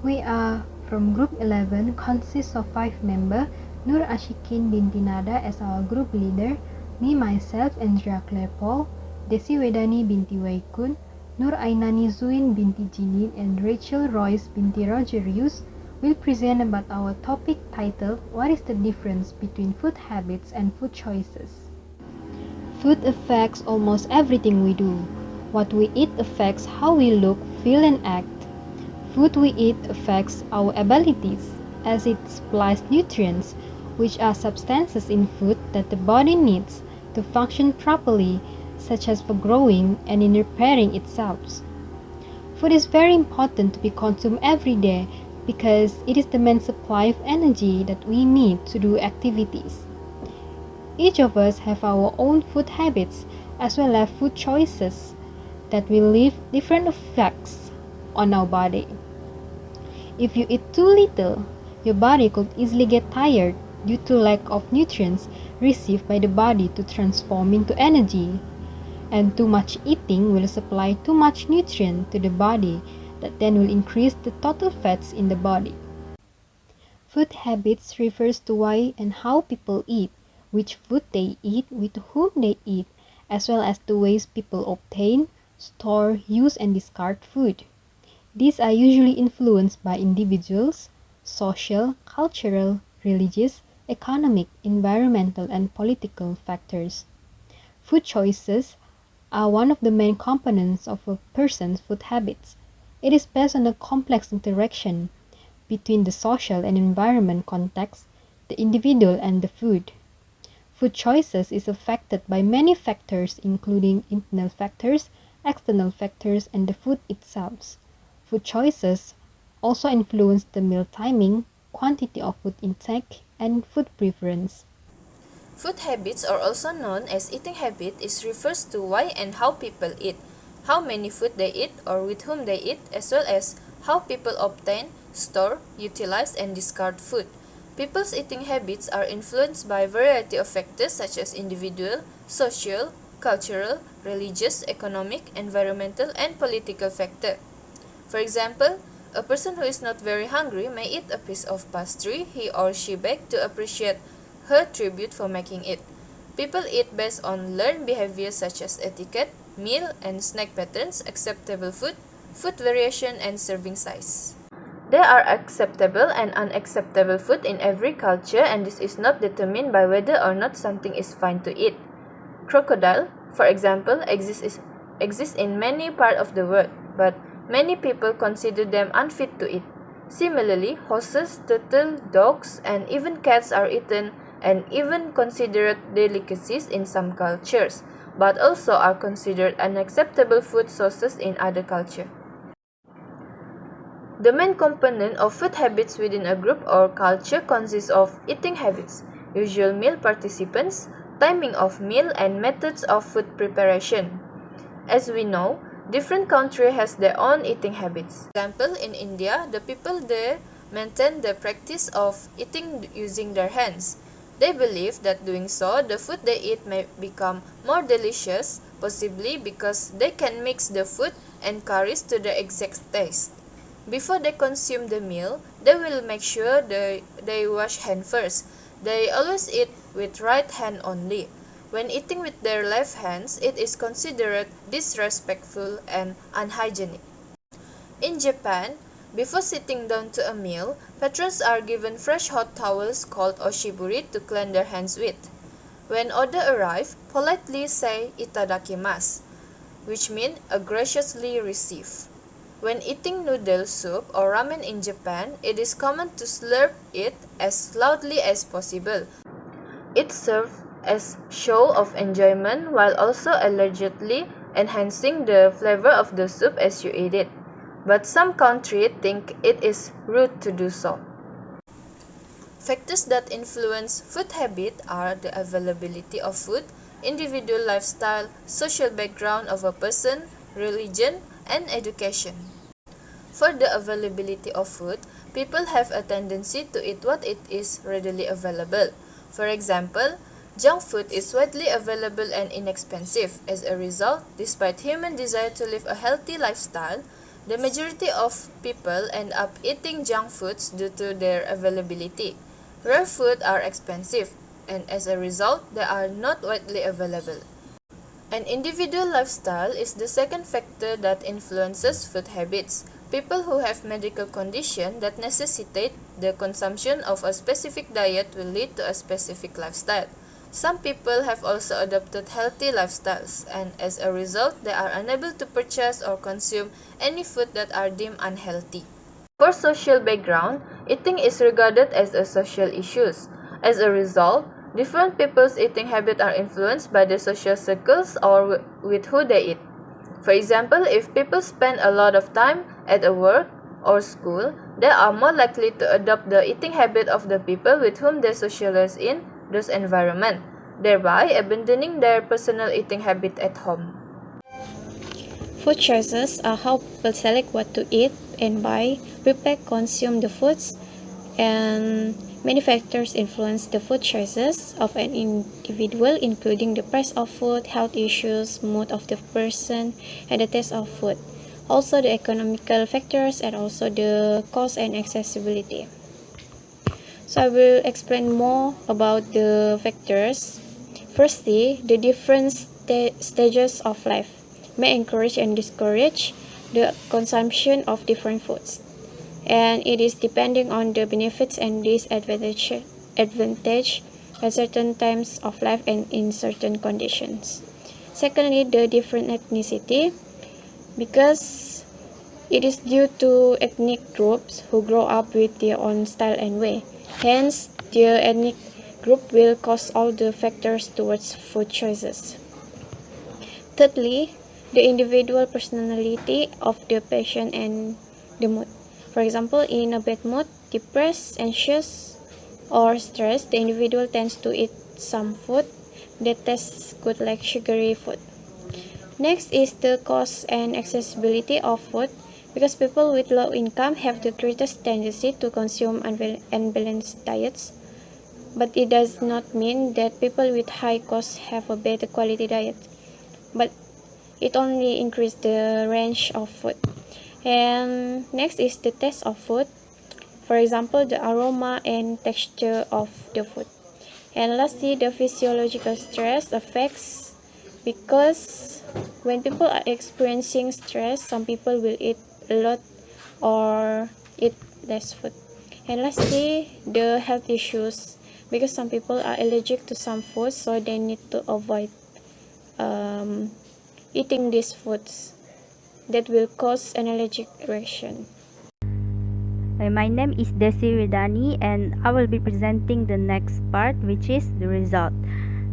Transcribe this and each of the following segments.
We are from Group 11, consists of 5 members, Nur Ashikin binti Nada as our group leader, me myself Andrea Claire Paul, Desi Wedani binti Waikun, Nur Ainani Zuin binti Jinin and Rachel Royce binti Rogerius will present about our topic titled What is the difference between food habits and food choices? Food affects almost everything we do. What we eat affects how we look, feel and act. Food we eat affects our abilities as it supplies nutrients, which are substances in food that the body needs to function properly, such as for growing and in repairing itself. Food is very important to be consumed every day because it is the main supply of energy that we need to do activities. Each of us have our own food habits as well as food choices that will leave different effects on our body. If you eat too little, your body could easily get tired due to lack of nutrients received by the body to transform into energy. And too much eating will supply too much nutrient to the body that then will increase the total fats in the body. Food habits refers to why and how people eat, which food they eat, with whom they eat, as well as the ways people obtain, store, use and discard food. These are usually influenced by individuals, social, cultural, religious, economic, environmental, and political factors. Food choices are one of the main components of a person's food habits. It is based on a complex interaction between the social and environment context, the individual, and the food. Food choices is affected by many factors including internal factors, external factors, and the food itself. Food choices also influence the meal timing, quantity of food intake, and food preference. Food habits are also known as eating habit is refers to why and how people eat, how many food they eat or with whom they eat, as well as how people obtain, store, utilize, and discard food. People's eating habits are influenced by a variety of factors such as individual, social, cultural, religious, economic, environmental, and political factors. For example, a person who is not very hungry may eat a piece of pastry he or she baked to appreciate her tribute for making it. People eat based on learned behaviors such as etiquette, meal and snack patterns, acceptable food, food variation, and serving size. There are acceptable and unacceptable food in every culture, and this is not determined by whether or not something is fine to eat. Crocodile, for example, exists in many parts of the world, but many people consider them unfit to eat. Similarly, horses, turtles, dogs, and even cats are eaten and even considered delicacies in some cultures, but also are considered unacceptable food sources in other cultures. The main component of food habits within a group or culture consists of eating habits, usual meal participants, timing of meal, and methods of food preparation. As we know, different countries has their own eating habits. For example, in India, the people there maintain the practice of eating using their hands. They believe that doing so, the food they eat may become more delicious, possibly because they can mix the food and curries to the exact taste. Before they consume the meal, they will make sure they wash hands first. They always eat with right hand only. When eating with their left hands, it is considered disrespectful and unhygienic. In Japan, before sitting down to a meal, patrons are given fresh hot towels called oshiburi to clean their hands with. When order arrive, politely say itadakimasu, which means a graciously receive. When eating noodle soup or ramen in Japan, it is common to slurp it as loudly as possible. It serves as show of enjoyment while also allegedly enhancing the flavor of the soup as you eat it. But some countries think it is rude to do so. Factors that influence food habit are the availability of food, individual lifestyle, social background of a person, religion, and education. For the availability of food, people have a tendency to eat what it is readily available. For example, junk food is widely available and inexpensive. As a result, despite human desire to live a healthy lifestyle, The majority of people end up eating junk foods due to their availability. Rare foods are expensive, and as a result, they are not widely available. An individual lifestyle is the second factor that influences food habits. People who have medical conditions that necessitate the consumption of a specific diet will lead to a specific lifestyle. Some people have also adopted healthy lifestyles, and as a result, they are unable to purchase or consume any food that are deemed unhealthy. For social background, eating is regarded as a social issue. As a result, different people's eating habits are influenced by their social circles or with who they eat. For example, if people spend a lot of time at a work or school, they are more likely to adopt the eating habit of the people with whom they socialize in those environments, thereby abandoning their personal eating habit at home. Food choices are how people select what to eat and buy, prepare, consume the foods, and many factors influence the food choices of an individual, including the price of food, health issues, mood of the person, and the taste of food. Also, the economical factors and also the cost and accessibility. So, I will explain more about the factors. Firstly, the different stages of life may encourage and discourage the consumption of different foods, and it is depending on the benefits and disadvantage at certain times of life and in certain conditions. Secondly, the different ethnicity, because it is due to ethnic groups who grow up with their own style and way. Hence, the ethnic group will cause all the factors towards food choices. Thirdly, the individual personality of the patient and the mood. For example, in a bad mood, depressed, anxious, or stressed, the individual tends to eat some food that tastes good like sugary food. Next is the cost and accessibility of food, because people with low income have the greatest tendency to consume unbalanced diets. But it does not mean that people with high costs have a better quality diet, but it only increases the range of food. And next is the taste of food, for example, the aroma and texture of the food. And lastly, the physiological stress affects, because when people are experiencing stress, some people will eat a lot or eat less food. And lastly, the health issues, because some people are allergic to some foods, so they need to avoid eating these foods that will cause an allergic reaction. My name is Desi Redani and I will be presenting the next part, which is the result.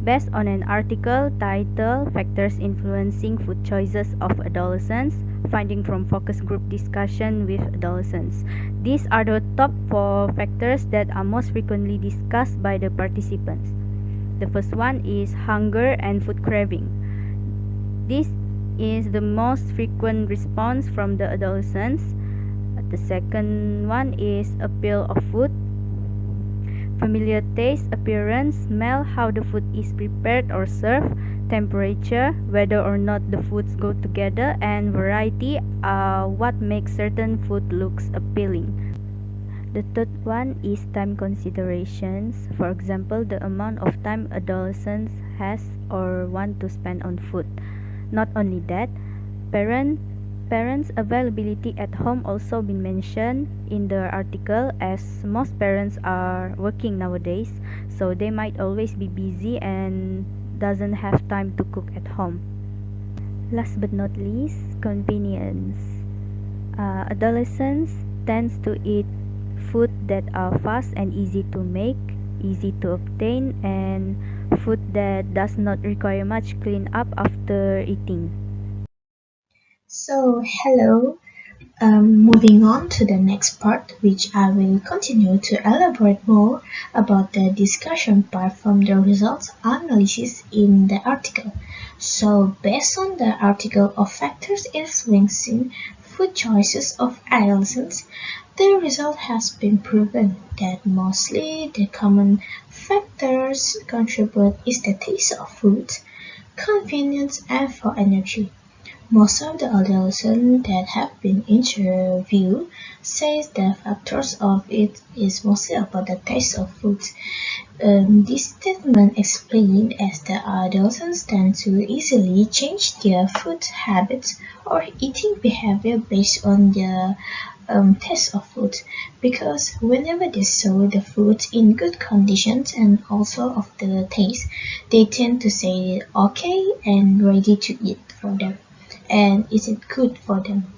Based on an article titled Factors Influencing Food Choices of Adolescents, finding from focus group discussion with adolescents. These are the top 4 factors that are most frequently discussed by the participants. The first one is hunger and food craving. This is the most frequent response from the adolescents. The second one is appeal of food. Familiar taste, appearance, smell, how the food is prepared or served, temperature, whether or not the foods go together, and variety are what makes certain food looks appealing. The third one is time considerations. For example, the amount of time adolescents has or want to spend on food. Not only that, parents' availability at home also been mentioned in the article, as most parents are working nowadays, so they might always be busy and doesn't have time to cook at home. Last but not least, convenience. Adolescents tends to eat food that are fast and easy to make, easy to obtain, and food that does not require much clean up after eating. So, hello. Moving on to the next part, which I will continue to elaborate more about the discussion part from the results analysis in the article. So, based on the article of factors influencing food choices of adolescents, the result has been proven that mostly the common factors contribute is the taste of food, convenience, and for energy. Most of the adolescents that have been interviewed say the factors of it is mostly about the taste of food. This statement explains as the adolescents tend to easily change their food habits or eating behavior based on the taste of food, because whenever they saw the food in good conditions and also of the taste, they tend to say okay and ready to eat for them, and is it good for them.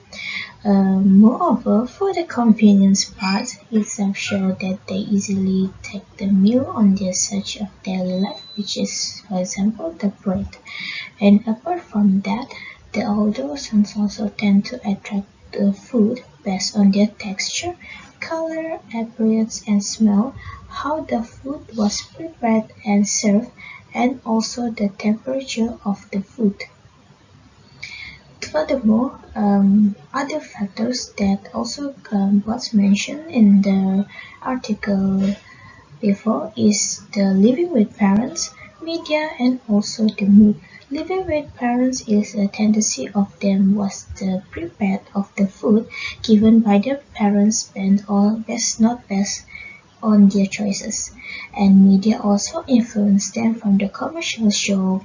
Moreover, for the convenience part, itself shows that they easily take the meal on their search of daily life, which is, for example, the bread. And apart from that, the older sons also tend to attract the food based on their texture, color, appearance, and smell, how the food was prepared and served, and also the temperature of the food. Furthermore, other factors that also was mentioned in the article before is the living with parents, media, and also the mood. Living with parents is a tendency of them was the prepared of the food given by their parents spend or best not best on their choices, and media also influence them from the commercial show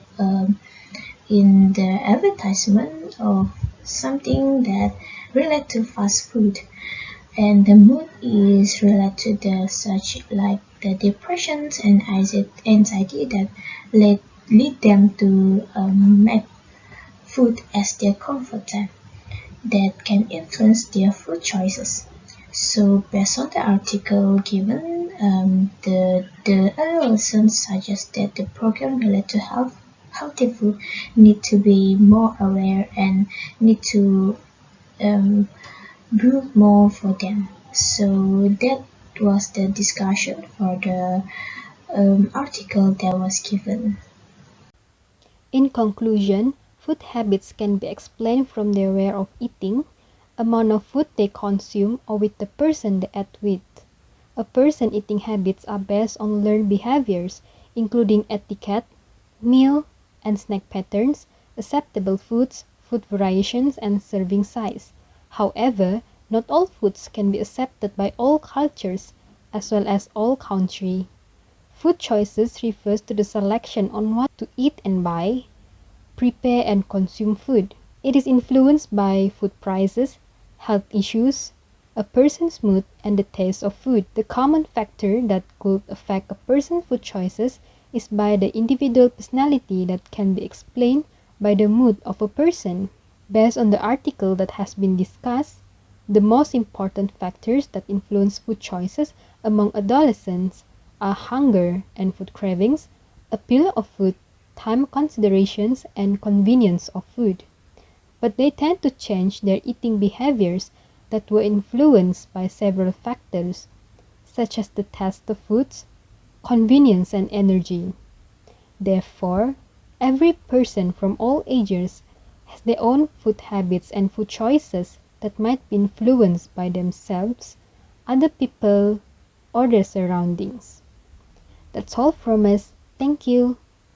in the advertisement of something that relate to fast food, and the mood is related to the such like the depressions and anxiety that lead them to make food as their comfort zone that can influence their food choices. So based on the article given, the adolescents suggest that the program related to healthy food need to be more aware and need to um, do more for them. So that was the discussion for the article that was given. In conclusion, food habits can be explained from their way of eating, amount of food they consume, or with the person they eat with. A person's eating habits are based on learned behaviors, including etiquette, meal and snack patterns, acceptable foods, food variations, and serving size. However, not all foods can be accepted by all cultures as well as all countries. Food choices refers to the selection on what to eat and buy, prepare and consume food. It is influenced by food prices, health issues, a person's mood, and the taste of food. The common factor that could affect a person's food choices is by the individual personality that can be explained by the mood of a person. Based on the article that has been discussed, the most important factors that influence food choices among adolescents are hunger and food cravings, appeal of food, time considerations, and convenience of food. But they tend to change their eating behaviors that were influenced by several factors, such as the taste of foods, convenience, and energy. Therefore, every person from all ages has their own food habits and food choices that might be influenced by themselves, other people, or their surroundings. That's all from us. Thank you.